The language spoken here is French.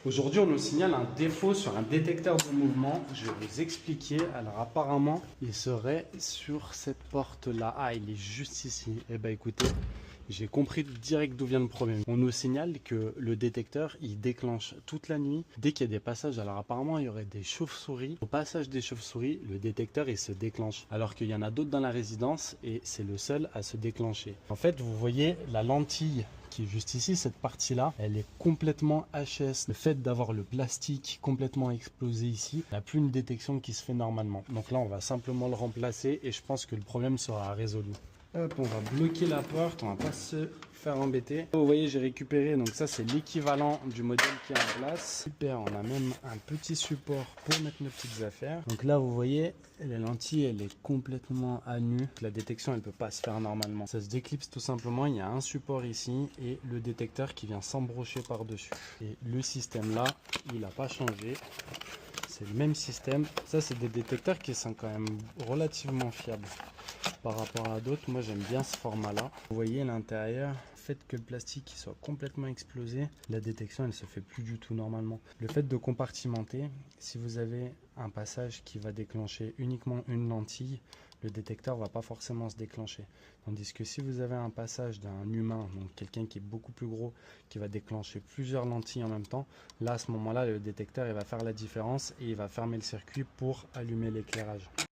Aujourd'hui, on nous signale un défaut sur un détecteur de mouvement. Je vais vous expliquer. Alors apparemment, il serait sur cette porte-là. Ah, il est juste ici. Eh ben écoutez, j'ai compris direct d'où vient le problème. On nous signale que le détecteur, il déclenche toute la nuit dès qu'il y a des passages. Alors apparemment, il y aurait des chauves-souris. Au passage des chauves-souris, le détecteur, il se déclenche. Alors qu'il y en a d'autres dans la résidence et c'est le seul à se déclencher. En fait, vous voyez la lentille qui est juste ici, cette partie-là, elle est complètement HS. Le fait d'avoir le plastique complètement explosé ici, il n'y a plus une détection qui se fait normalement. Donc là, on va simplement le remplacer et je pense que le problème sera résolu. Hop, on va bloquer la porte, on va pas se faire embêter. Vous voyez, j'ai récupéré, donc ça c'est l'équivalent du modèle qui est en place. Super, on a même un petit support pour mettre nos petites affaires. Donc là, vous voyez, la lentille, elle est complètement à nu. La détection, elle peut pas se faire normalement. Ça se déclipse tout simplement, il y a un support ici et le détecteur qui vient s'embrocher par-dessus. Et le système là, il n'a pas changé. C'est le même système. Ça, c'est des détecteurs qui sont quand même relativement fiables par rapport à d'autres. Moi, j'aime bien ce format-là. Vous voyez l'intérieur, le fait que le plastique soit complètement explosé, la détection, elle se fait plus du tout normalement. Le fait de compartimenter, si vous avez un passage qui va déclencher uniquement une lentille, le détecteur va pas forcément se déclencher. Tandis que si vous avez un passage d'un humain, donc quelqu'un qui est beaucoup plus gros, qui va déclencher plusieurs lentilles en même temps, là à ce moment-là, le détecteur il va faire la différence et il va fermer le circuit pour allumer l'éclairage.